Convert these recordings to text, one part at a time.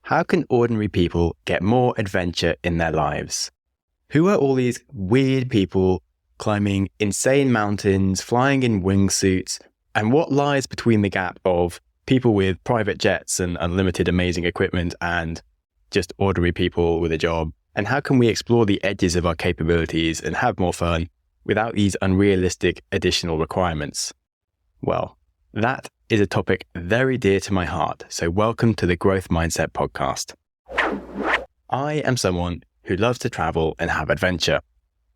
how can ordinary people get more adventure in their lives? Who are all these weird people climbing insane mountains, flying in wingsuits, and what lies between the gap of people with private jets and unlimited amazing equipment and just ordinary people with a job? And how can we explore the edges of our capabilities and have more fun without these unrealistic additional requirements? Well, that is a topic very dear to my heart, so welcome to the Growth Mindset podcast. I am someone who loves to travel and have adventure,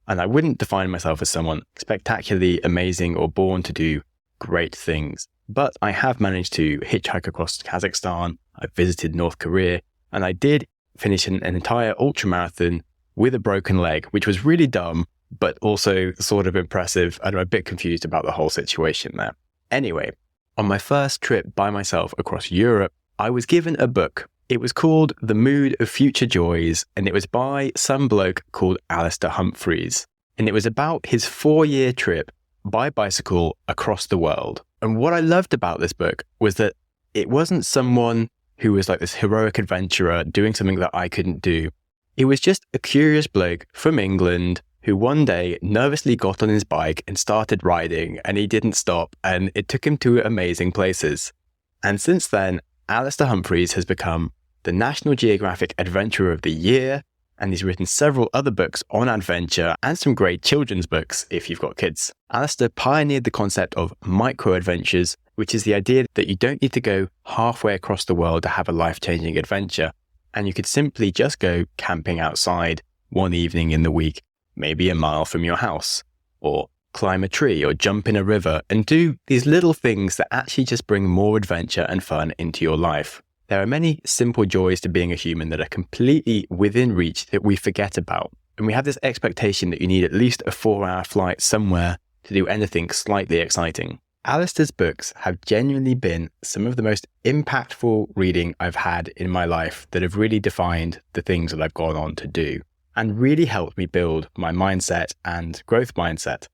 and I wouldn't define myself as someone spectacularly amazing or born to do great things, but I have managed to hitchhike across Kazakhstan, I've visited North Korea, and I did finish an entire ultramarathon with a broken leg, which was really dumb, but also sort of impressive, and I'm a bit confused about the whole situation there. Anyway, on my first trip by myself across Europe, I was given a book. It was called The Mood of Future Joys, and it was by some bloke called Alastair Humphreys. And it was about his 4-year trip by bicycle across the world. And what I loved about this book was that it wasn't someone who was like this heroic adventurer doing something that I couldn't do. It was just a curious bloke from England who one day nervously got on his bike and started riding, and he didn't stop, and it took him to amazing places. And since then, Alastair Humphreys has become the National Geographic Adventurer of the Year, and he's written several other books on adventure and some great children's books if you've got kids. Alastair pioneered the concept of Microadventures, which is the idea that you don't need to go halfway across the world to have a life-changing adventure, and you could simply just go camping outside one evening in the week, maybe a mile from your house, or climb a tree or jump in a river and do these little things that actually just bring more adventure and fun into your life. There are many simple joys to being a human that are completely within reach that we forget about. And we have this expectation that you need at least a 4-hour flight somewhere to do anything slightly exciting. Alistair's books have genuinely been some of the most impactful reading I've had in my life that have really defined the things that I've gone on to do, and really helped me build my mindset and growth mindset.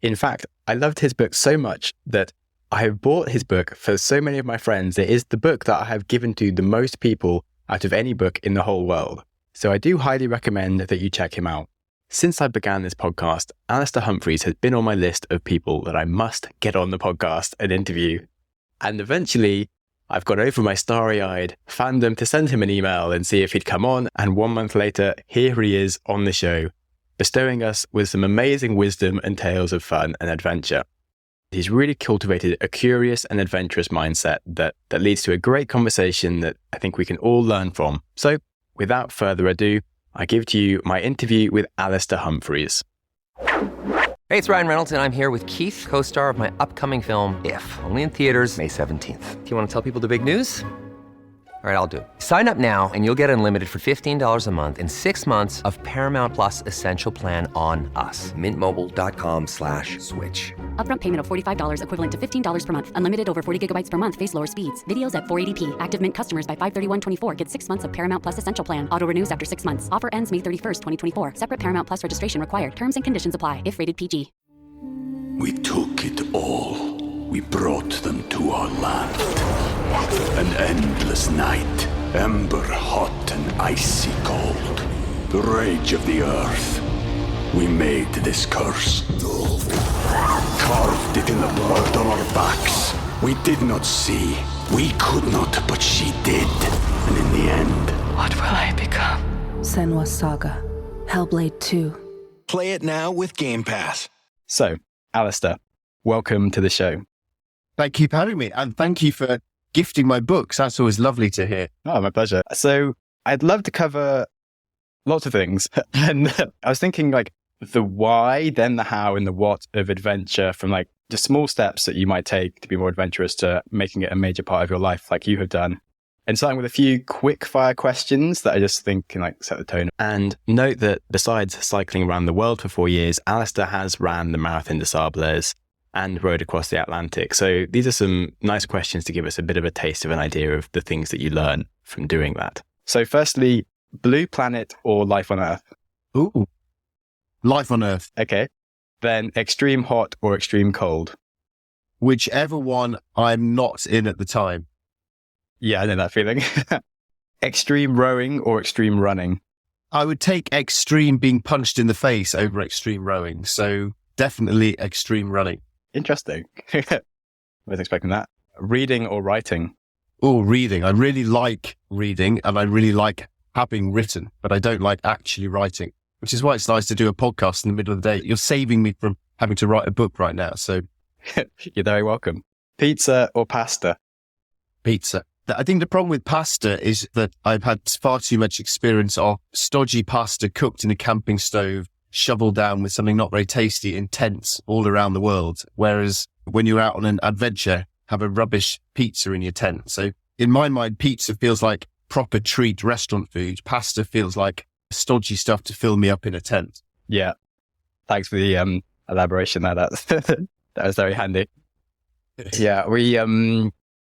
In fact, I loved his book so much that I have bought his book for so many of my friends. It is the book that I have given to the most people out of any book in the whole world. So I do highly recommend that you check him out. Since I began this podcast, Alastair Humphreys has been on my list of people that I must get on the podcast and interview. And eventually, I've got over my starry-eyed fandom to send him an email and see if he'd come on. And 1 month later, here he is on the show, bestowing us with some amazing wisdom and tales of fun and adventure. He's really cultivated a curious and adventurous mindset that leads to a great conversation that I think we can all learn from. So, without further ado, I give to you my interview with Alastair Humphreys. Hey, it's Ryan Reynolds, and I'm here with Keith, co-star of my upcoming film, If, only in theaters May 17th. Do you want to tell people the big news? All right, I'll do it. Sign up now and you'll get unlimited for $15 a month and 6 months of Paramount Plus Essential Plan on us. MintMobile.com/switch. Upfront payment of $45 equivalent to $15 per month. Unlimited over 40 gigabytes per month. Face lower speeds. Videos at 480p. Active Mint customers by 531.24 get 6 months of Paramount Plus Essential Plan. Auto renews after 6 months. Offer ends May 31st, 2024. Separate Paramount Plus registration required. Terms and conditions apply if rated PG. We took it all. We brought them to our land. An endless night, ember hot and icy cold. The rage of the earth. We made this curse. Carved it in the blood on our backs. We did not see. We could not, but she did. And in the end... What will I become? Senwa Saga. Hellblade 2. Play it now with Game Pass. So, Alastair, welcome to the show. Thank you for having me, and thank you for gifting my books. That's always lovely to hear. Oh, my pleasure. So I'd love to cover lots of things. And I was thinking like the why, then the how and the what of adventure, from like the small steps that you might take to be more adventurous to making it a major part of your life like you have done. And starting with a few quick fire questions that I just think can like set the tone. And note that besides cycling around the world for 4 years, Alistair has ran the Marathon de Sables and rode across the Atlantic. So these are some nice questions to give us a bit of a taste of an idea of the things that you learn from doing that. So firstly, blue planet or life on Earth? Ooh, life on Earth. Okay. Then extreme hot or extreme cold? Whichever one I'm not in at the time. Yeah, I know that feeling. Extreme rowing or extreme running? I would take extreme being punched in the face over extreme rowing. So definitely extreme running. Interesting. I was expecting that. Reading or writing? Oh, reading. I really like reading and I really like having written, but I don't like actually writing, which is why it's nice to do a podcast in the middle of the day. You're saving me from having to write a book right now. So you're very welcome. Pizza or pasta? Pizza. I think the problem with pasta is that I've had far too much experience of stodgy pasta cooked in a camping stove, shoveled down with something not very tasty in tents all around the world. Whereas when you're out on an adventure, have a rubbish pizza in your tent. So in my mind, pizza feels like proper treat restaurant food. Pasta feels like stodgy stuff to fill me up in a tent. Yeah. Thanks for the elaboration there. That was very handy. Yeah, we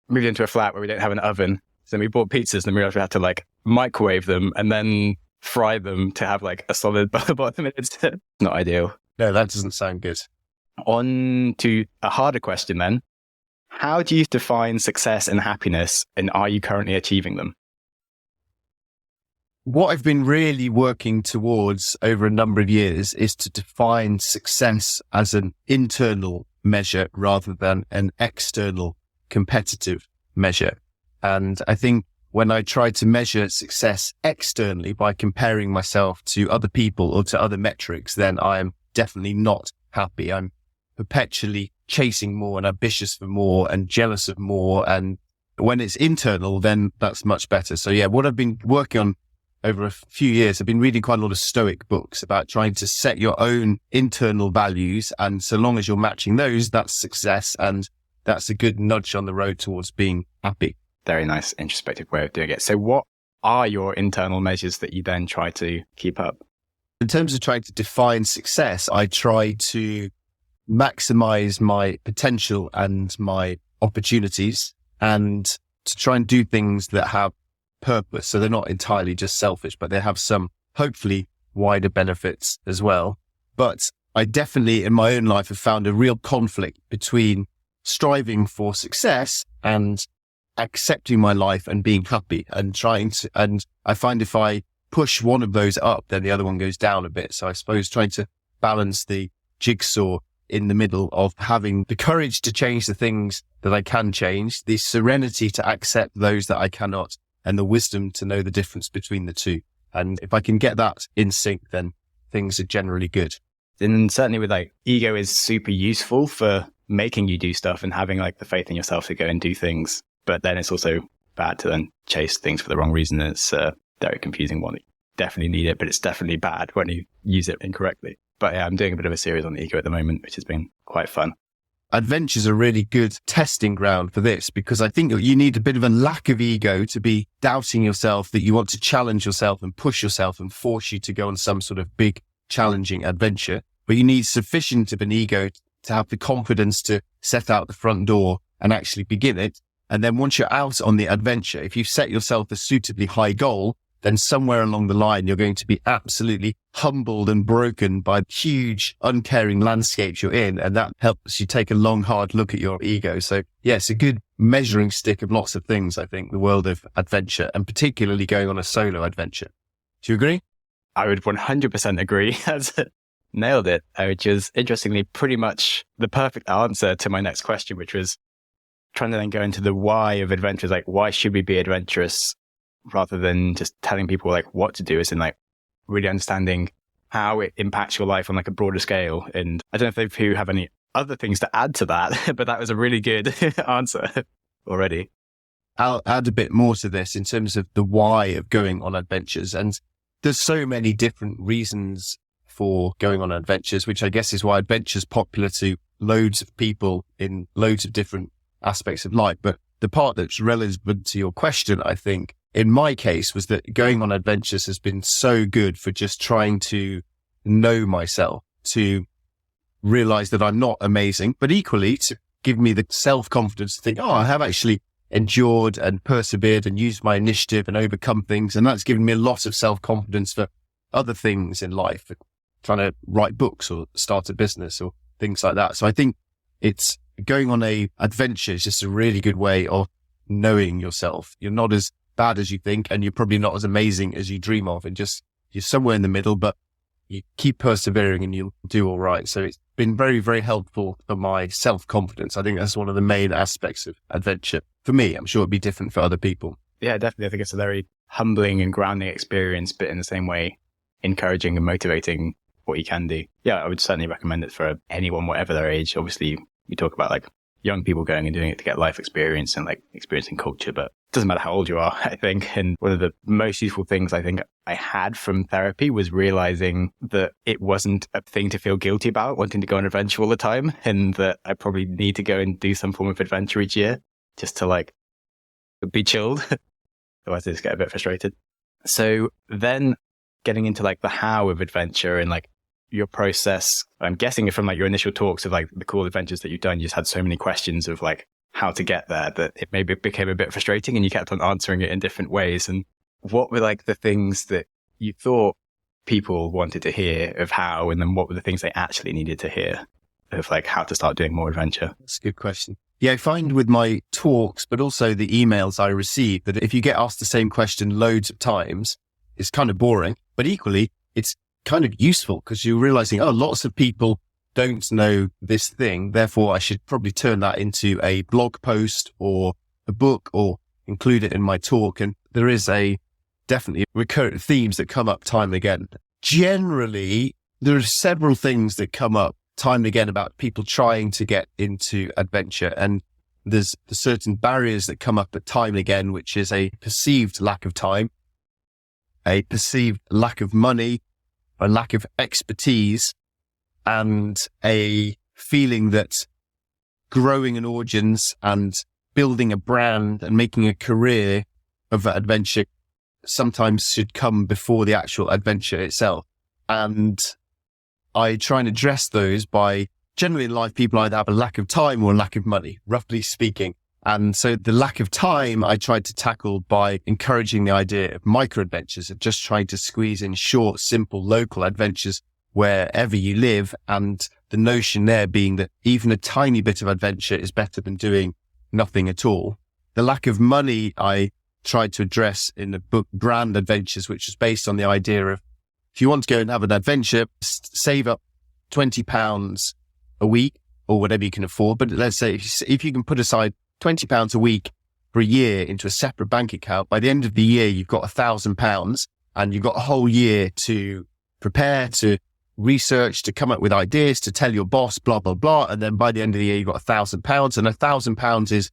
moved into a flat where we don't have an oven. So we bought pizzas and we realized we had to like microwave them and then fry them to have like a solid bottom. It's not ideal. No, that doesn't sound good. On to a harder question then. How do you define success and happiness, and are you currently achieving them? What I've been really working towards over a number of years is to define success as an internal measure rather than an external competitive measure. And I think when I try to measure success externally by comparing myself to other people or to other metrics, then I am definitely not happy. I'm perpetually chasing more and ambitious for more and jealous of more. And when it's internal, then that's much better. So yeah, what I've been working on over a few years, I've been reading quite a lot of Stoic books about trying to set your own internal values. And so long as you're matching those, that's success. And that's a good nudge on the road towards being happy. Very nice, introspective way of doing it. So what are your internal measures that you then try to keep up? In terms of trying to define success, I try to maximize my potential and my opportunities and to try and do things that have purpose. So they're not entirely just selfish, but they have some hopefully wider benefits as well. But I definitely in my own life have found a real conflict between striving for success and accepting my life and being happy and and I find if I push one of those up, then the other one goes down a bit. So I suppose trying to balance the jigsaw in the middle of having the courage to change the things that I can change, the serenity to accept those that I cannot, and the wisdom to know the difference between the two. And if I can get that in sync, then things are generally good. And certainly with like ego is super useful for making you do stuff and having like the faith in yourself to go and do things. But then it's also bad to then chase things for the wrong reason. It's a very confusing one. You definitely need it, but it's definitely bad when you use it incorrectly. But yeah, I'm doing a bit of a series on the ego at the moment, which has been quite fun. Adventure's a really good testing ground for this because I think you need a bit of a lack of ego to be doubting yourself, that you want to challenge yourself and push yourself and force you to go on some sort of big challenging adventure. But you need sufficient of an ego to have the confidence to set out the front door and actually begin it. And then once you're out on the adventure, if you set yourself a suitably high goal, then somewhere along the line, you're going to be absolutely humbled and broken by huge, uncaring landscapes you're in. And that helps you take a long, hard look at your ego. So yeah, it's a good measuring stick of lots of things, I think, the world of adventure, and particularly going on a solo adventure. Do you agree? I would 100% agree. Nailed it, which is interestingly pretty much the perfect answer to my next question, which was trying to then go into the why of adventures. Like, why should we be adventurous? Rather than just telling people like what to do, is in like really understanding how it impacts your life on like a broader scale. And I don't know if you have any other things to add to that, but that was a really good answer already. I'll add a bit more to this in terms of the why of going on adventures. And there's so many different reasons for going on adventures, which I guess is why adventure's popular to loads of people in loads of different aspects of life. But the part that's relevant to your question, I think, in my case, was that going on adventures has been so good for just trying to know myself, to realize that I'm not amazing, but equally to give me the self-confidence to think, oh, I have actually endured and persevered and used my initiative and overcome things. And that's given me a lot of self-confidence for other things in life, for trying to write books or start a business or things like that. So I think it's going on a adventure is just a really good way of knowing yourself. You're not as bad as you think, and you're probably not as amazing as you dream of, and just you're somewhere in the middle, but you keep persevering and you'll do all right. So it's been very, very helpful for my self-confidence. I think that's one of the main aspects of adventure. For me, I'm sure it'd be different for other people. Yeah, definitely. I think it's a very humbling and grounding experience, but in the same way, encouraging and motivating what you can do. Yeah, I would certainly recommend it for anyone, whatever their age. Obviously, we talk about like young people going and doing it to get life experience and like experiencing culture, but it doesn't matter how old you are, I think. And one of the most useful things I think I had from therapy was realizing that it wasn't a thing to feel guilty about, wanting to go on an adventure all the time, and that I probably need to go and do some form of adventure each year just to like be chilled. Otherwise I just get a bit frustrated. So then getting into like the how of adventure and like your process, I'm guessing from like your initial talks of like the cool adventures that you've done, you just had so many questions of like how to get there that it maybe became a bit frustrating and you kept on answering it in different ways. And what were like the things that you thought people wanted to hear of how, and then what were the things they actually needed to hear of like how to start doing more adventure? That's a good question. Yeah, I find with my talks, but also the emails I receive, that if you get asked the same question loads of times, it's kind of boring, but equally it's kind of useful because you're realizing, oh, lots of people don't know this thing. Therefore, I should probably turn that into a blog post or a book or include it in my talk. And there is definitely recurrent themes that come up time and again. Generally, there are several things that come up time and again about people trying to get into adventure. And there's the certain barriers that come up at time and again, which is a perceived lack of time, a perceived lack of money, a lack of expertise, and a feeling that growing an audience and building a brand and making a career of adventure sometimes should come before the actual adventure itself. And I try and address those by, generally in life, people either have a lack of time or a lack of money, roughly speaking. And so the lack of time I tried to tackle by encouraging the idea of microadventures, of just trying to squeeze in short, simple, local adventures wherever you live. And the notion there being that even a tiny bit of adventure is better than doing nothing at all. The lack of money I tried to address in the book Brand Adventures, which is based on the idea of, if you want to go and have an adventure, save up £20 a week or whatever you can afford. But let's say if you can put aside £20 a week for a year into a separate bank account, by the end of the year, you've got £1,000 and you've got a whole year to prepare, to research, to come up with ideas, to tell your boss, blah, blah, blah. And then by the end of the year, you've got £1,000, and £1,000 is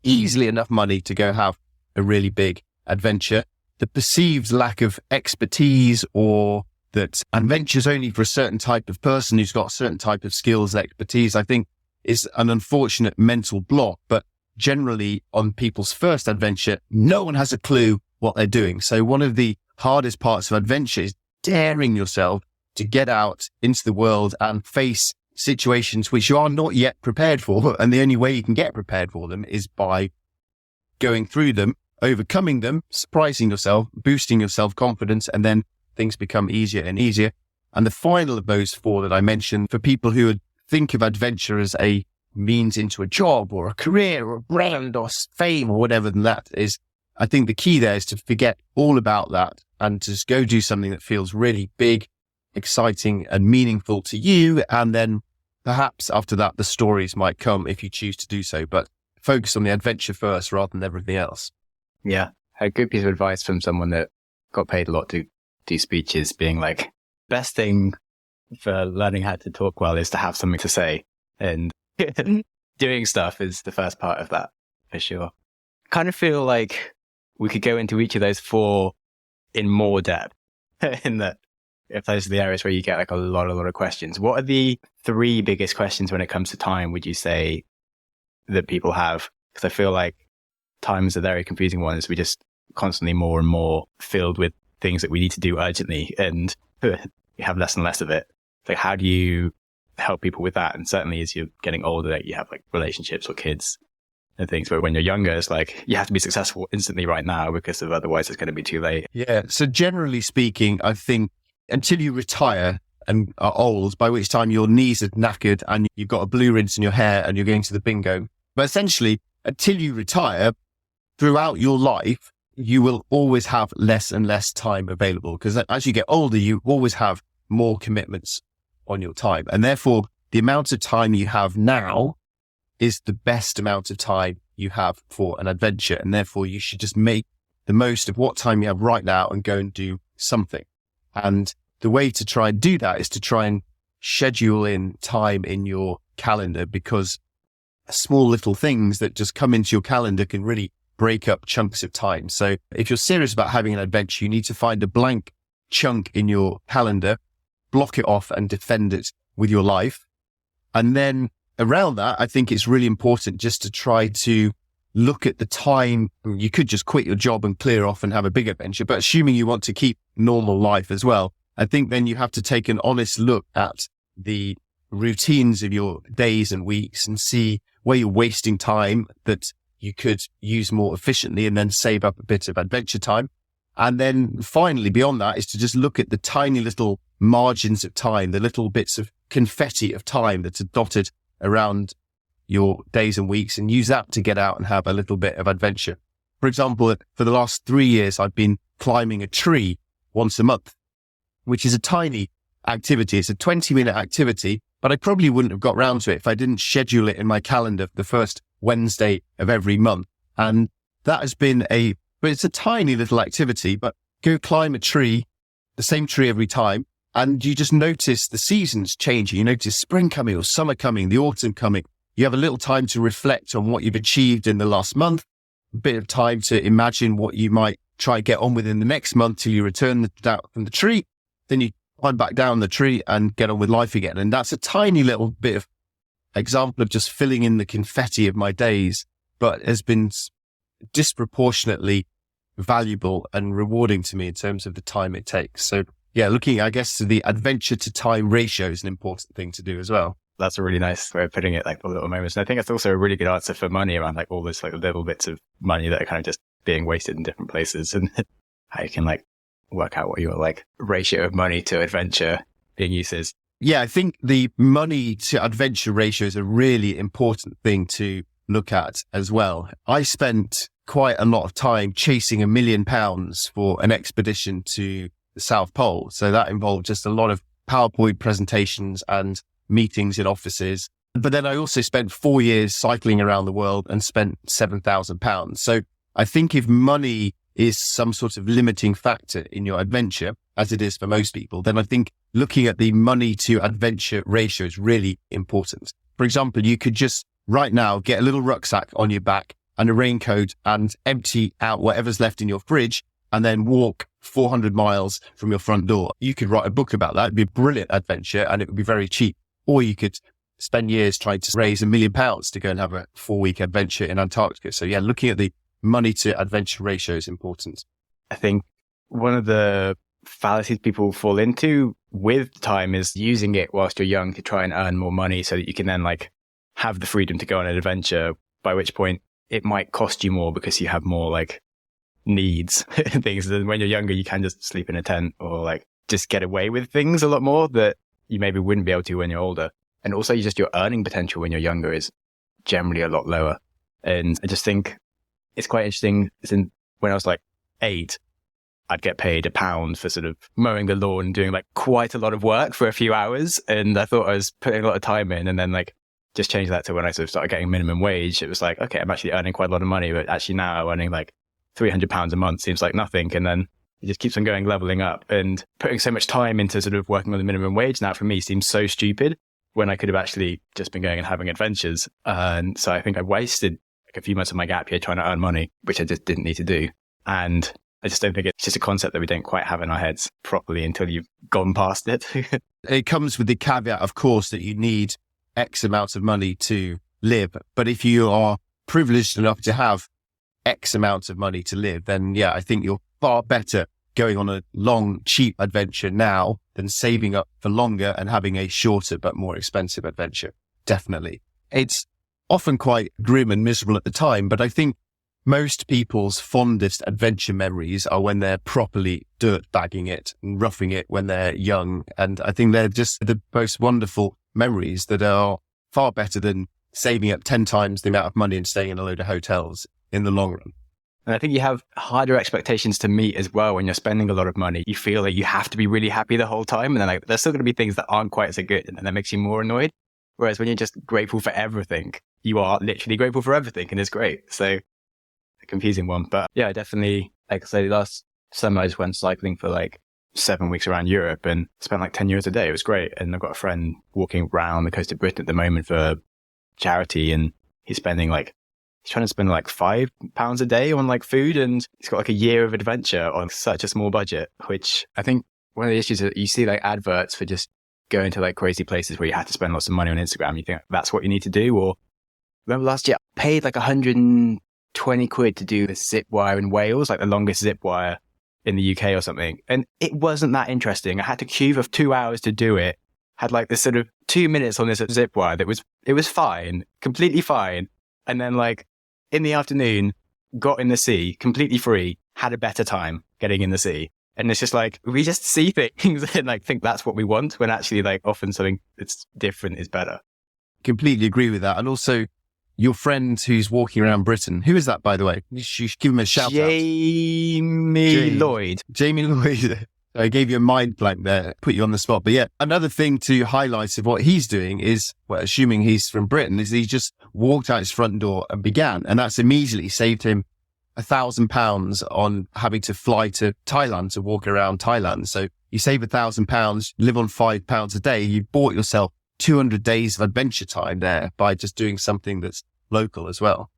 easily enough money to go have a really big adventure. The perceived lack of expertise, or that adventure's only for a certain type of person who's got a certain type of skills and expertise, I think is an unfortunate mental block. But generally on people's first adventure, no one has a clue what they're doing. So one of the hardest parts of adventure is daring yourself to get out into the world and face situations which you are not yet prepared for. And the only way you can get prepared for them is by going through them, overcoming them, surprising yourself, boosting your self-confidence, and then things become easier and easier. And the final of those four that I mentioned, for people who would think of adventure as a means into a job or a career or a brand or fame or whatever than that is, I think the key there is to forget all about that and just go do something that feels really big, exciting and meaningful to you. And then perhaps after that, the stories might come if you choose to do so, but focus on the adventure first rather than everything else. Yeah. A good piece of advice from someone that got paid a lot to do speeches, being like, best thing for learning how to talk well is to have something to say. And doing stuff is the first part of that, for sure. Kind of feel like we could go into each of those four in more depth, in that if those are the areas where you get like a lot of questions. What are the three biggest questions when it comes to time, would you say, that people have? Because I feel like time is a very confusing one, as we just constantly more and more filled with things that we need to do urgently, and you have less and less of it. Like, how do you help people with that? And certainly as you're getting older, you have like relationships or kids and things, but when you're younger, it's like you have to be successful instantly right now, because of otherwise it's going to be too late. Yeah. So generally speaking, I think until you retire and are old, by which time your knees are knackered and you've got a blue rinse in your hair and you're going to the bingo. But essentially, until you retire, throughout your life, you will always have less and less time available, because as you get older, you always have more commitments on your time. And therefore, the amount of time you have now is the best amount of time you have for an adventure. And therefore, you should just make the most of what time you have right now and go and do something. And the way to try and do that is to try and schedule in time in your calendar, because small little things that just come into your calendar can really break up chunks of time. So if you're serious about having an adventure, you need to find a blank chunk in your calendar, block it off and defend it with your life. And then around that, I think it's really important just to try to look at the time. You could just quit your job and clear off and have a big adventure, but assuming you want to keep normal life as well, I think then you have to take an honest look at the routines of your days and weeks and see where you're wasting time that you could use more efficiently, and then save up a bit of adventure time. And then finally, beyond that, is to just look at the tiny little margins of time, the little bits of confetti of time that are dotted around your days and weeks, and use that to get out and have a little bit of adventure. For example, for the last 3 years, I've been climbing a tree once a month, which is a tiny activity. It's a 20-minute activity, but I probably wouldn't have got round to it if I didn't schedule it in my calendar for the first Wednesday of every month. And that has been but it's a tiny little activity, but go climb a tree, the same tree every time, and you just notice the seasons changing. You notice spring coming or summer coming, the autumn coming. You have a little time to reflect on what you've achieved in the last month, a bit of time to imagine what you might try and get on with in the next month till you return down from the tree. Then you climb back down the tree and get on with life again. And that's a tiny little bit of example of just filling in the confetti of my days, but has been disproportionately valuable and rewarding to me in terms of the time it takes. So yeah, looking, I guess, to the adventure to time ratio is an important thing to do as well. That's a really nice way of putting it, like the little moments. And I think that's also a really good answer for money around like all those like little bits of money that are kind of just being wasted in different places, and how you can like work out what your like ratio of money to adventure being used is. Yeah, I think the money to adventure ratio is a really important thing to look at as well. I spent quite a lot of time chasing £1 million for an expedition to the South Pole. So that involved just a lot of PowerPoint presentations and meetings in offices. But then I also spent 4 years cycling around the world and spent £7,000. So I think if money is some sort of limiting factor in your adventure, as it is for most people, then I think looking at the money to adventure ratio is really important. For example, you could just right now get a little rucksack on your back and a raincoat and empty out whatever's left in your fridge and then walk 400 miles from your front door. You could write a book about that. It'd be a brilliant adventure and it would be very cheap. Or you could spend years trying to raise £1 million to go and have a 4-week adventure in Antarctica. So yeah, looking at the money to adventure ratio is important. I think one of the fallacies people fall into with time is using it whilst you're young to try and earn more money so that you can then like have the freedom to go on an adventure, by which point it might cost you more because you have more like needs and things. And when you're younger, you can just sleep in a tent or like just get away with things a lot more that you maybe wouldn't be able to when you're older. And also just your earning potential when you're younger is generally a lot lower. And I just think it's quite interesting. When I was like 8, I'd get paid £1 for sort of mowing the lawn and doing like quite a lot of work for a few hours. And I thought I was putting a lot of time in, and then like just changed that to when I sort of started getting minimum wage. It was like, okay, I'm actually earning quite a lot of money, but actually now I'm earning like £300 a month seems like nothing. And then it just keeps on going, leveling up, and putting so much time into sort of working on the minimum wage now for me seems so stupid when I could have actually just been going and having adventures. And so I think I wasted like a few months of my gap year trying to earn money, which I just didn't need to do. And I just don't think it's just a concept that we don't quite have in our heads properly until you've gone past it. It comes with the caveat, of course, that you need X amount of money to live. But if you are privileged enough to have X amount of money to live, then yeah, I think you're far better going on a long, cheap adventure now than saving up for longer and having a shorter but more expensive adventure. Definitely. It's often quite grim and miserable at the time, but I think most people's fondest adventure memories are when they're properly dirt bagging it and roughing it when they're young. And I think they're just the most wonderful memories that are far better than saving up 10 times the amount of money and staying in a load of hotels in the long run. And I think you have harder expectations to meet as well when you're spending a lot of money. You feel like you have to be really happy the whole time. And then like, there's still going to be things that aren't quite so good. And then that makes you more annoyed. Whereas when you're just grateful for everything, you are literally grateful for everything. And it's great. So a confusing one. But yeah, definitely, like I say, last summer I just went cycling for like 7 weeks around Europe and spent like 10 euros a day. It was great. And I've got a friend walking around the coast of Britain at the moment for charity. And he's trying to spend like £5 a day on like food, and he's got like a year of adventure on such a small budget, which I think one of the issues is that you see like adverts for just going to like crazy places where you have to spend lots of money on Instagram. You think that's what you need to do. Or remember last year I paid like 120 quid to do the zip wire in Wales, like the longest zip wire in the UK or something. And it wasn't that interesting. I had to queue for 2 hours to do it. Had like this sort of 2 minutes on this zip wire it was fine, completely fine. And then like in the afternoon, got in the sea completely free, had a better time getting in the sea. And it's just like, we just see things and like think that's what we want, when actually like often something that's different is better. Completely agree with that. And also your friend who's walking around Britain, who is that, by the way? You should give him a shout out. Jamie Lloyd. Jamie Lloyd. I gave you a mind blank there, put you on the spot. But yeah, another thing to highlight of what he's doing is, well, assuming he's from Britain, is he just walked out his front door and began. And that's immediately saved him £1,000 on having to fly to Thailand to walk around Thailand. So you save £1,000, live on £5 a day. You bought yourself 200 days of adventure time there by just doing something that's local as well.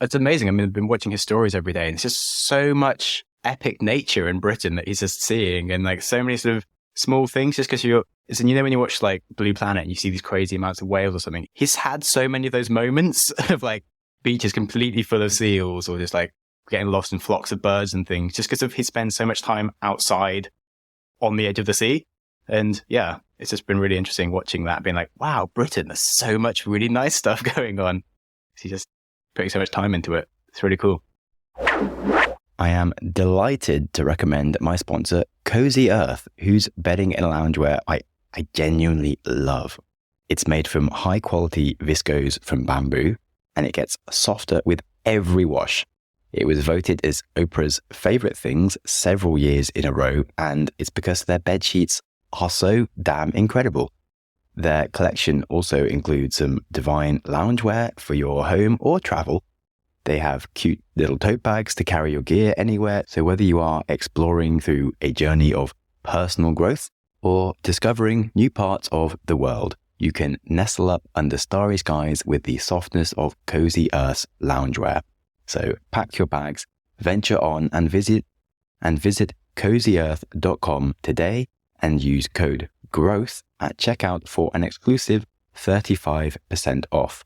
It's amazing. I mean, I've been watching his stories every day, and it's just so much epic nature in Britain that he's just seeing, and like so many sort of small things, just because when you watch like Blue Planet and you see these crazy amounts of whales or something, he's had so many of those moments of like beaches completely full of seals, or just like getting lost in flocks of birds and things, just because he spends so much time outside on the edge of the sea. And yeah, it's just been really interesting watching that, being like, wow, Britain, there's so much really nice stuff going on. He's just putting so much time into it. It's really cool. I am delighted to recommend my sponsor, Cozy Earth, whose bedding and loungewear I genuinely love. It's made from high quality viscose from bamboo, and it gets softer with every wash. It was voted as Oprah's favorite things several years in a row, and it's because their bed sheets are so damn incredible. Their collection also includes some divine loungewear for your home or travel. They have cute little tote bags to carry your gear anywhere. So whether you are exploring through a journey of personal growth or discovering new parts of the world, you can nestle up under starry skies with the softness of Cozy Earth's loungewear. So pack your bags, venture on, and visit cozyearth.com today and use code GROWTH at checkout for an exclusive 35% off.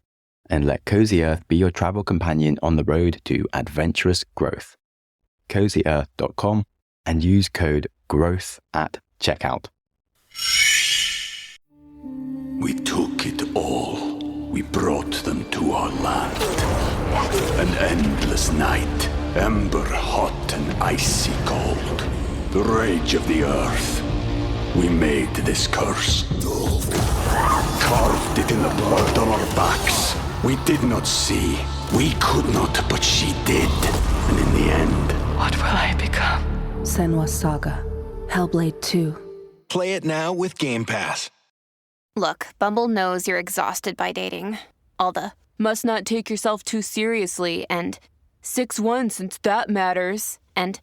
And let Cozy Earth be your travel companion on the road to adventurous growth. cozyearth.com and use code GROWTH at checkout. We took it all. We brought them to our land. An endless night, ember hot and icy cold. The rage of the earth. We made this curse. Carved it in the blood on our backs. We did not see. We could not, but she did. And in the end, what will I become? Senua's Saga. Hellblade 2. Play it now with Game Pass. Look, Bumble knows you're exhausted by dating. All the, must not take yourself too seriously, and 6'1" since that matters. And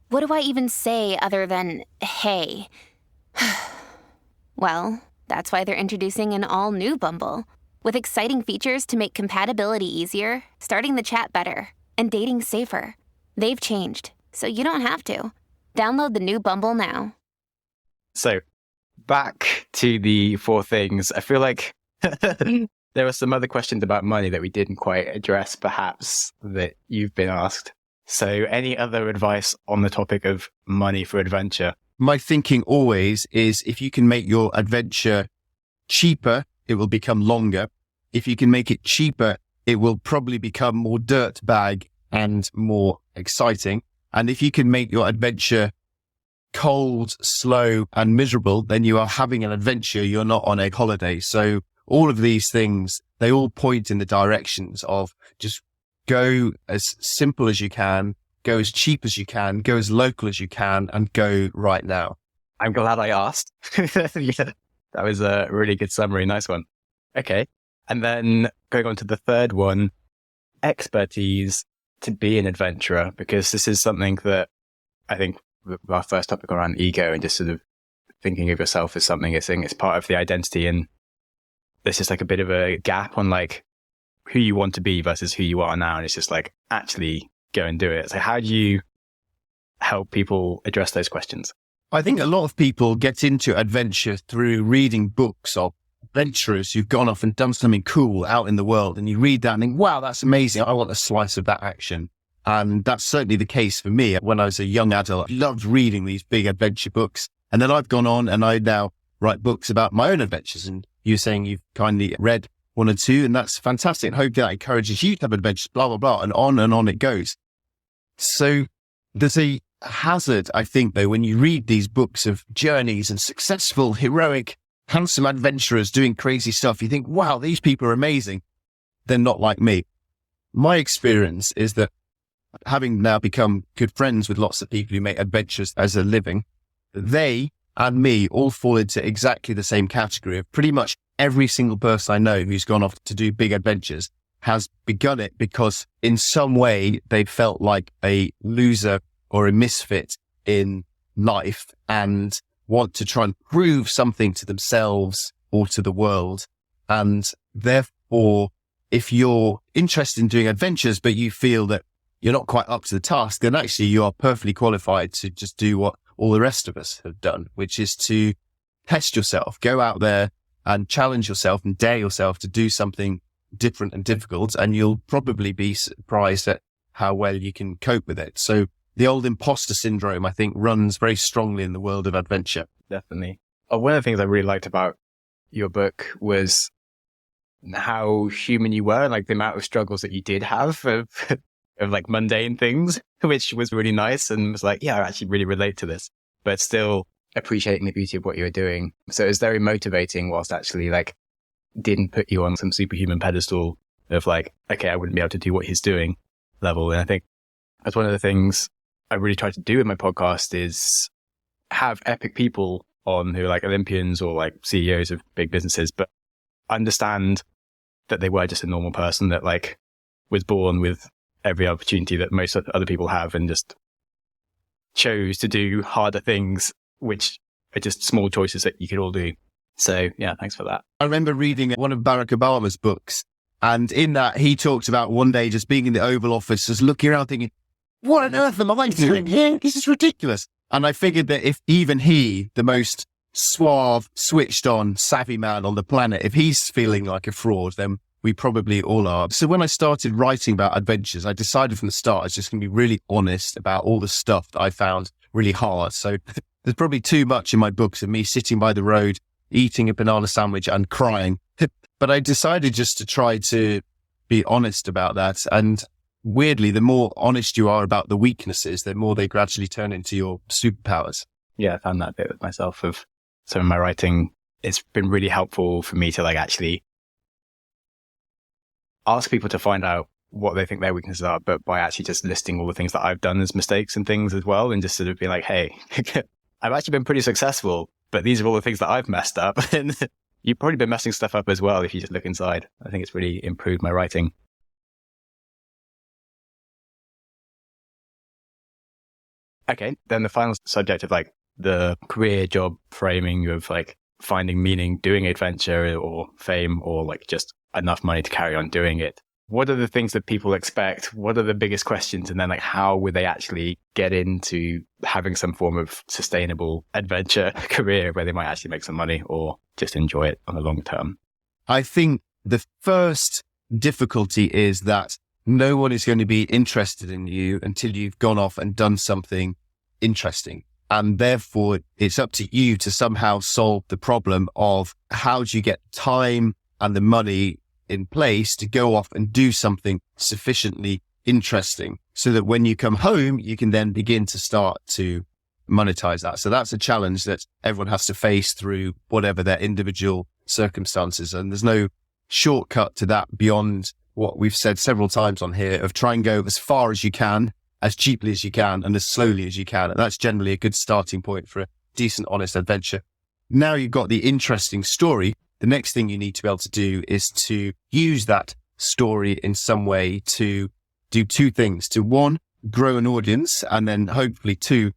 what do I even say other than, hey? Well, that's why they're introducing an all-new Bumble. With exciting features to make compatibility easier, starting the chat better, and dating safer. They've changed, so you don't have to. Download the new Bumble now. So, back to the 4 things. I feel like there are some other questions about money that we didn't quite address, perhaps, that you've been asked. So, any other advice on the topic of money for adventure? My thinking always is, if you can make your adventure cheaper, it will become longer. If you can make it cheaper, it will probably become more dirt bag and more exciting. And if you can make your adventure cold, slow, and miserable, then you are having an adventure. You're not on a holiday. So all of these things, they all point in the directions of just go as simple as you can, go as cheap as you can, go as local as you can, and go right now. I'm glad I asked. Yeah, that was a really good summary. Nice one. Okay. And then going on to the third one, expertise to be an adventurer, because this is something that I think our first topic around ego and just sort of thinking of yourself as something, it's part of the identity. And there's just like a bit of a gap on like who you want to be versus who you are now. And it's just like, actually go and do it. So how do you help people address those questions? I think a lot of people get into adventure through reading books of adventurers who've gone off and done something cool out in the world. And you read that and think, wow, that's amazing. I want a slice of that action. And that's certainly the case for me. When I was a young adult, I loved reading these big adventure books. And then I've gone on and I now write books about my own adventures. And you're saying you've kindly read one or two, and that's fantastic. And hope that encourages you to have adventures, blah, blah, blah. And on it goes. So there's a hazard, I think, though, when you read these books of journeys and successful, heroic, handsome adventurers doing crazy stuff. You think, wow, these people are amazing. They're not like me. My experience is that having now become good friends with lots of people who make adventures as a living, they and me all fall into exactly the same category of pretty much every single person I know who's gone off to do big adventures has begun it because in some way they felt like a loser or a misfit in life and want to try and prove something to themselves or to the world. And therefore, if you're interested in doing adventures, but you feel that you're not quite up to the task, then actually you are perfectly qualified to just do what all the rest of us have done, which is to test yourself, go out there and challenge yourself and dare yourself to do something different and difficult. And you'll probably be surprised at how well you can cope with it. So the old imposter syndrome, I think, runs very strongly in the world of adventure. Definitely. One of the things I really liked about your book was how human you were and like the amount of struggles that you did have of like mundane things, which was really nice and was like, yeah, I actually really relate to this, but still appreciating the beauty of what you were doing. So it was very motivating whilst actually like didn't put you on some superhuman pedestal of like, okay, I wouldn't be able to do what he's doing level. And I think that's one of the things I really try to do with my podcast is have epic people on who are like Olympians or like CEOs of big businesses, but understand that they were just a normal person that like was born with every opportunity that most other people have and just chose to do harder things, which are just small choices that you could all do. So yeah, thanks for that. I remember reading one of Barack Obama's books, and in that he talked about one day just being in the Oval Office, just looking around thinking, what on earth am I doing here? This is ridiculous. And I figured that if even he, the most suave, switched on, savvy man on the planet, if he's feeling like a fraud, then we probably all are. So when I started writing about adventures, I decided from the start I was just going to be really honest about all the stuff that I found really hard. So there's probably too much in my books of me sitting by the road, eating a banana sandwich and crying. But I decided just to try to be honest about that. And weirdly, the more honest you are about the weaknesses, the more they gradually turn into your superpowers. Yeah, I found that bit with myself of some of my writing. It's been really helpful for me to like actually ask people to find out what they think their weaknesses are, but by actually just listing all the things that I've done as mistakes and things as well, and just sort of be like, hey, I've actually been pretty successful, but these are all the things that I've messed up. And you've probably been messing stuff up as well if you just look inside. I think it's really improved my writing. Okay, then the final subject of like the career job framing of like finding meaning doing adventure or fame or like just enough money to carry on doing it. What are the things that people expect? What are the biggest questions? And then like how would they actually get into having some form of sustainable adventure career where they might actually make some money or just enjoy it on the long term? I think the first difficulty is that no one is going to be interested in you until you've gone off and done something interesting. And therefore, it's up to you to somehow solve the problem of how do you get time and the money in place to go off and do something sufficiently interesting so that when you come home, you can then begin to start to monetize that. So that's a challenge that everyone has to face through whatever their individual circumstances. And there's no shortcut to that beyond what we've said several times on here of try and go as far as you can as cheaply as you can and as slowly as you can. And that's generally a good starting point for a decent, honest adventure. Now you've got the interesting story. The next thing you need to be able to do is to use that story in some way to do two things. To one, grow an audience, and then hopefully two,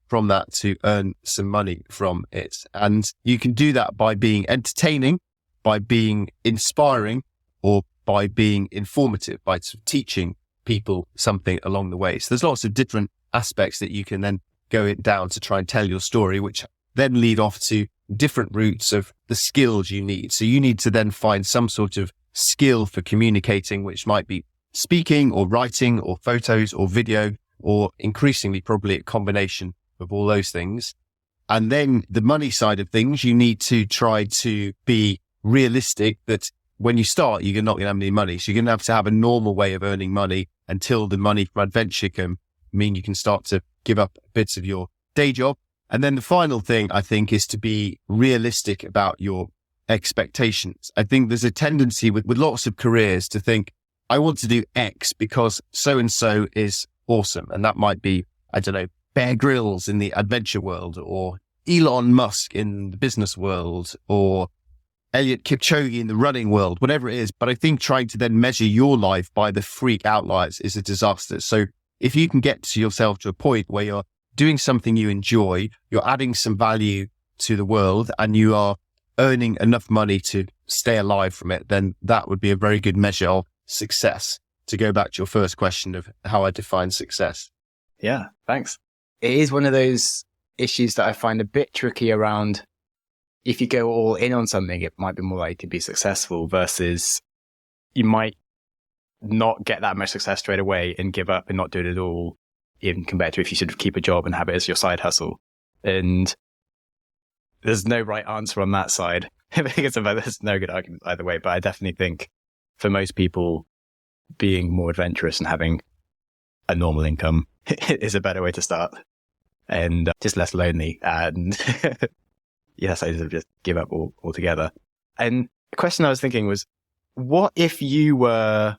from that to earn some money from it. And you can do that by being entertaining, by being inspiring, or by being informative, by sort of teaching people something along the way. So there's lots of different aspects that you can then go down to try and tell your story, which then lead off to different routes of the skills you need. So you need to then find some sort of skill for communicating, which might be speaking or writing or photos or video, or increasingly probably a combination of all those things. And then the money side of things, you need to try to be realistic that when you start, you're not going to have any money. So you're going to have a normal way of earning money until the money from adventure can mean you can start to give up bits of your day job. And then the final thing, I think, is to be realistic about your expectations. I think there's a tendency with lots of careers to think, I want to do X because so-and-so is awesome. And that might be, I don't know, Bear Grylls in the adventure world, or Elon Musk in the business world, or Eliud Kipchoge in the running world, whatever it is. But I think trying to then measure your life by the freak outliers is a disaster. So if you can get yourself to a point where you're doing something you enjoy, you're adding some value to the world, and you are earning enough money to stay alive from it, then that would be a very good measure of success. To go back to your first question of how I define success. Yeah, thanks. It is one of those issues that I find a bit tricky around. If you go all in on something, it might be more likely to be successful, versus you might not get that much success straight away and give up and not do it at all, even compared to if you sort of keep a job and have it as your side hustle. And there's no right answer on that side. I think there's no good argument either way, but I definitely think for most people, being more adventurous and having a normal income is a better way to start, and just less lonely. And yes, I just give up altogether. And the question I was thinking was, what if you were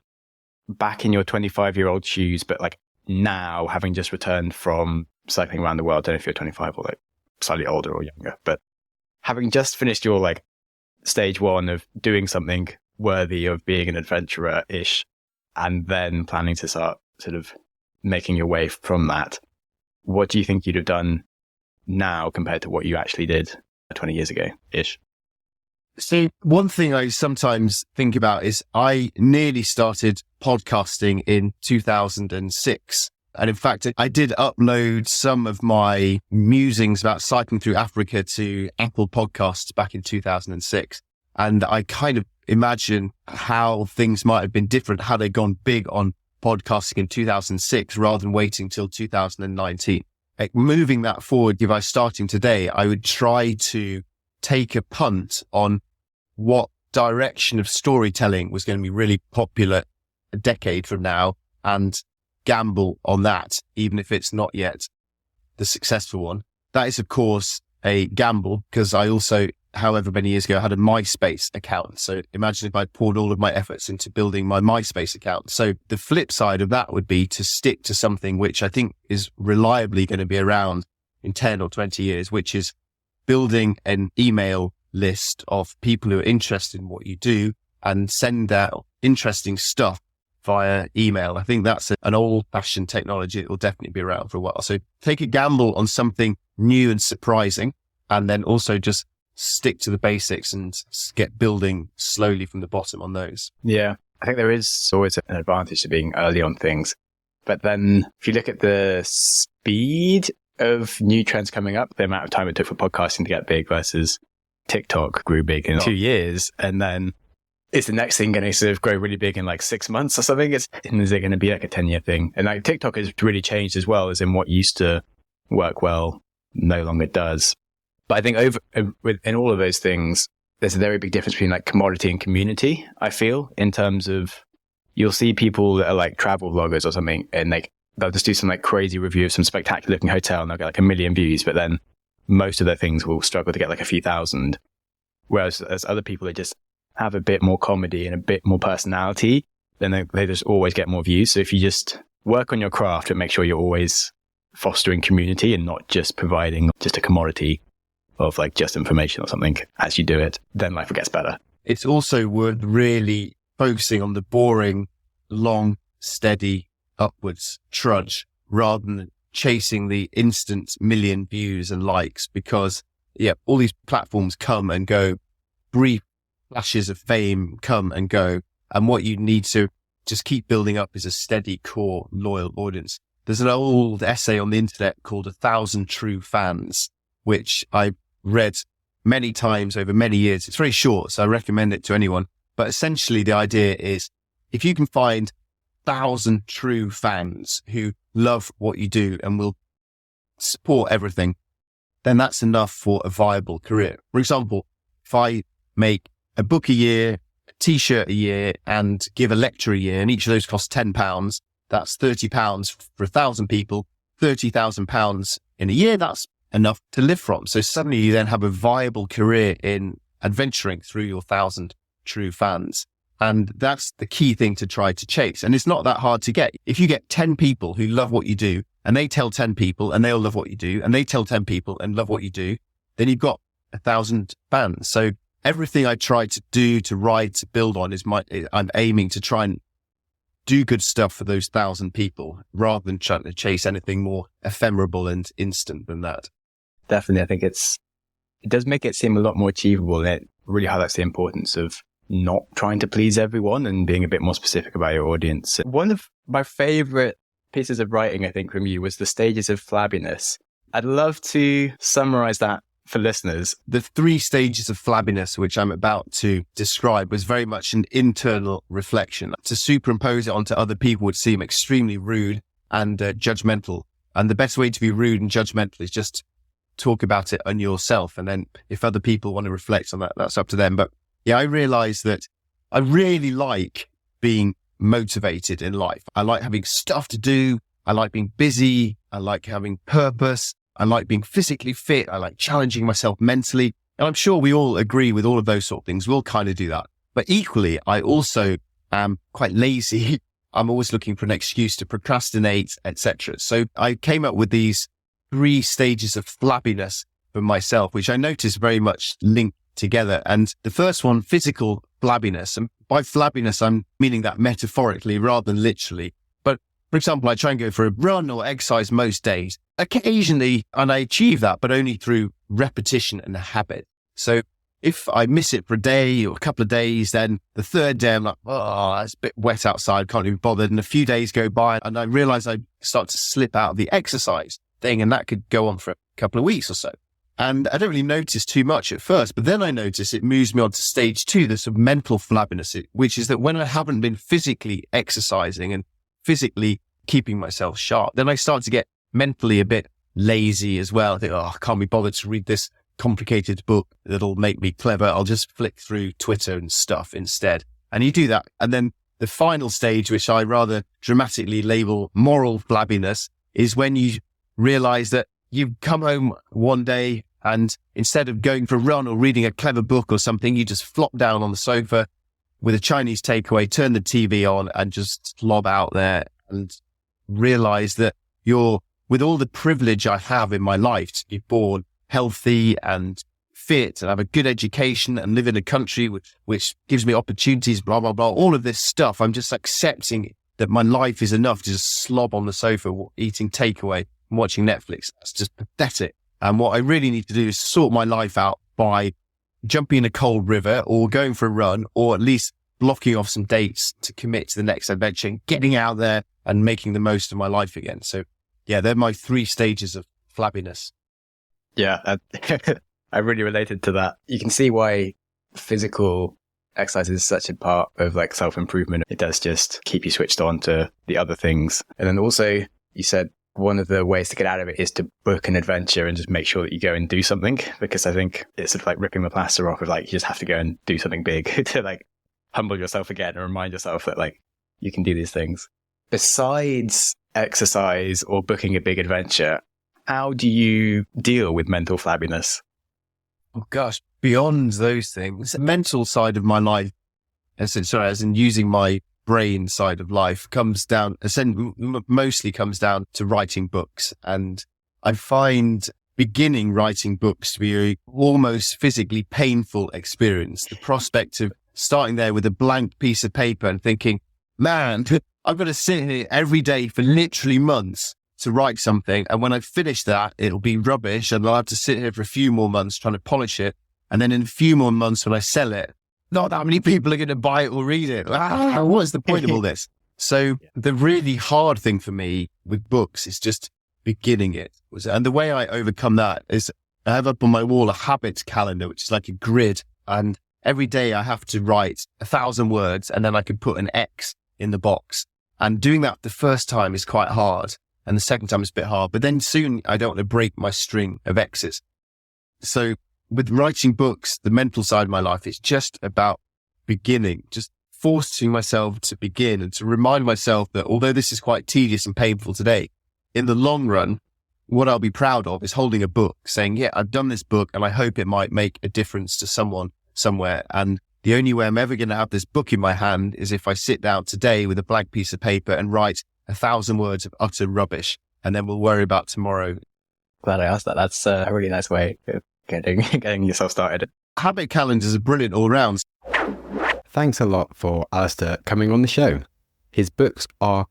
back in your 25-year-old shoes, but like now, having just returned from cycling around the world? I don't know if you're 25 or like slightly older or younger, but having just finished your like stage one of doing something worthy of being an adventurer-ish, and then planning to start sort of making your way from that, what do you think you'd have done now compared to what you actually did 20 years ago-ish? So one thing I sometimes think about is I nearly started podcasting in 2006. And in fact, I did upload some of my musings about cycling through Africa to Apple Podcasts back in 2006. And I kind of imagine how things might have been different had I gone big on podcasting in 2006 rather than waiting till 2019. Like, moving that forward, if I was starting today, I would try to take a punt on what direction of storytelling was going to be really popular a decade from now and gamble on that, even if it's not yet the successful one. That is, of course, a gamble, because I also, however many years ago, had a MySpace account. So imagine if I poured all of my efforts into building my MySpace account. So the flip side of that would be to stick to something which I think is reliably going to be around in 10 or 20 years, which is building an email list of people who are interested in what you do and send out interesting stuff via email. I think that's an old-fashioned technology that will definitely be around for a while. So take a gamble on something new and surprising, and then also just stick to the basics and get building slowly from the bottom on those. Yeah, I think there is always an advantage to being early on things. But then if you look at the speed of new trends coming up, the amount of time it took for podcasting to get big versus TikTok grew big in 2 years, and then is the next thing going to sort of grow really big in like 6 months or something? Is it going to be like a 10-year thing? And like TikTok has really changed as well, as in what used to work well no longer does. But I think in all of those things, there's a very big difference between like commodity and community, I feel, in terms of you'll see people that are like travel vloggers or something, and like they'll just do some like crazy review of some spectacular looking hotel and they'll get like 1 million views, but then most of their things will struggle to get like a few thousand. Whereas as other people that just have a bit more comedy and a bit more personality, then they just always get more views. So if you just work on your craft and make sure you're always fostering community and not just providing just a commodity of like just information or something as you do it, then life gets better. It's also worth really focusing on the boring, long, steady, upwards trudge rather than chasing the instant million views and likes, because all these platforms come and go, brief flashes of fame come and go. And what you need to just keep building up is a steady core, loyal audience. There's an old essay on the internet called 1,000 True Fans, which I read many times over many years. It's very short, so I recommend it to anyone. But essentially the idea is if you can find 1,000 true fans who love what you do and will support everything, then that's enough for a viable career. For example, if I make a book a year, a t-shirt a year, and give a lecture a year, and each of those costs £10, that's £30 for 1,000 people, £30,000 in a year, that's enough to live from. So suddenly you then have a viable career in adventuring through your 1,000 true fans. And that's the key thing to try to chase. And it's not that hard to get. If you get 10 people who love what you do, and they tell 10 people and they'll love what you do, and they tell 10 people and love what you do, then you've got 1,000 fans. So everything I try to do, to write, to build on I'm aiming to try and do good stuff for those 1,000 people rather than trying to chase anything more ephemeral and instant than that. Definitely. I think it does make it seem a lot more achievable, and it really highlights the importance of not trying to please everyone and being a bit more specific about your audience. One of my favorite pieces of writing, I think, from you was the stages of flabbiness. I'd love to summarize that for listeners. The 3 stages of flabbiness, which I'm about to describe, was very much an internal reflection. To superimpose it onto other people would seem extremely rude and judgmental. And the best way to be rude and judgmental is just talk about it on yourself. And then if other people want to reflect on that, that's up to them. But yeah, I realized that I really like being motivated in life. I like having stuff to do. I like being busy. I like having purpose. I like being physically fit. I like challenging myself mentally. And I'm sure we all agree with all of those sort of things. We'll kind of do that. But equally, I also am quite lazy. I'm always looking for an excuse to procrastinate, etc. So I came up with these 3 stages of flabbiness for myself, which I noticed very much linked together. And the first one, physical flabbiness. And by flabbiness, I'm meaning that metaphorically rather than literally. But for example, I try and go for a run or exercise most days. Occasionally, and I achieve that, but only through repetition and habit. So if I miss it for a day or a couple of days, then the third day I'm like, oh, it's a bit wet outside, can't even bother. And a few days go by and I realize I start to slip out of the exercise thing, and that could go on for a couple of weeks or so. And I don't really notice too much at first, but then I notice it moves me on to stage 2, the sort of mental flabbiness, which is that when I haven't been physically exercising and physically keeping myself sharp, then I start to get mentally a bit lazy as well. I think, I can't be bothered to read this complicated book that'll make me clever. I'll just flick through Twitter and stuff instead. And you do that. And then the final stage, which I rather dramatically label moral flabbiness, is when you realize that you come home one day and instead of going for a run or reading a clever book or something, you just flop down on the sofa with a Chinese takeaway, turn the TV on and just slob out there and realize that you're, with all the privilege I have in my life to be born healthy and fit and have a good education and live in a country which gives me opportunities, blah, blah, blah, all of this stuff, I'm just accepting that my life is enough to just slob on the sofa, eating takeaway and watching Netflix. That's just pathetic. And what I really need to do is sort my life out by jumping in a cold river or going for a run, or at least blocking off some dates to commit to the next adventure and getting out there and making the most of my life again. So yeah, they're my 3 stages of flabbiness. Yeah, I really related to that. You can see why physical exercise is such a part of like self-improvement. It does just keep you switched on to the other things. And then also you said one of the ways to get out of it is to book an adventure and just make sure that you go and do something, because I think it's sort of like ripping the plaster off of like, you just have to go and do something big to like humble yourself again and remind yourself that like you can do these things. Besides exercise or booking a big adventure, how do you deal with mental flabbiness? Oh gosh, beyond those things, the mental side of my life, as in using my brain side of life mostly comes down to writing books. And I find beginning writing books to be a almost physically painful experience. The prospect of starting there with a blank piece of paper and thinking, man, I've got to sit here every day for literally months to write something. And when I finish that, it'll be rubbish and I'll have to sit here for a few more months trying to polish it. And then in a few more months when I sell it, not that many people are going to buy it or read it. What is the point of all this? So the really hard thing for me with books is just beginning it. And the way I overcome that is I have up on my wall a habit calendar, which is like a grid. And every day I have to write 1,000 words and then I can put an X in the box. And doing that the first time is quite hard. And the second time is a bit hard. But then soon I don't want to break my string of X's. So with writing books, the mental side of my life, it's just about beginning, just forcing myself to begin and to remind myself that although this is quite tedious and painful today, in the long run, what I'll be proud of is holding a book saying, yeah, I've done this book and I hope it might make a difference to someone somewhere. And the only way I'm ever going to have this book in my hand is if I sit down today with a blank piece of paper and write 1,000 words of utter rubbish, and then we'll worry about tomorrow. Glad I asked that. That's a really nice way of getting yourself started. Habit calendars are brilliant all round. Thanks a lot for Alistair coming on the show. His books are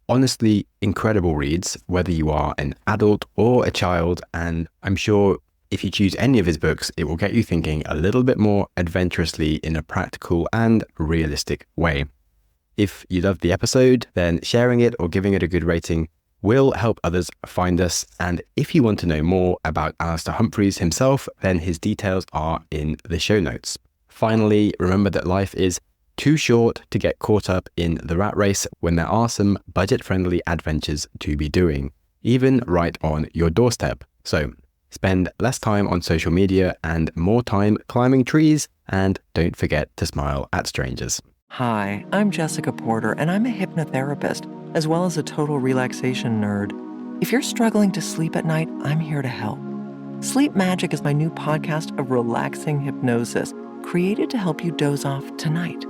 honestly incredible reads, whether you are an adult or a child, and I'm sure if you choose any of his books, it will get you thinking a little bit more adventurously in a practical and realistic way. If you loved the episode, then sharing it or giving it a good rating will help others find us. And if you want to know more about Alastair Humphreys himself, then his details are in the show notes. Finally, remember that life is too short to get caught up in the rat race when there are some budget-friendly adventures to be doing, even right on your doorstep. So spend less time on social media and more time climbing trees, and don't forget to smile at strangers. Hi, I'm Jessica Porter, and I'm a hypnotherapist, as well as a total relaxation nerd. If you're struggling to sleep at night, I'm here to help. Sleep Magic is my new podcast of relaxing hypnosis, created to help you doze off tonight.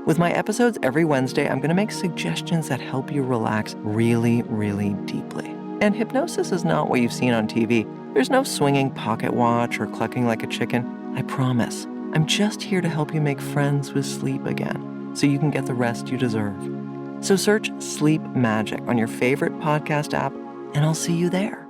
With my episodes every Wednesday, I'm going to make suggestions that help you relax really, really deeply. And hypnosis is not what you've seen on TV. There's no swinging pocket watch or clucking like a chicken. I promise. I'm just here to help you make friends with sleep again, so you can get the rest you deserve. So search Sleep Magic on your favorite podcast app, and I'll see you there.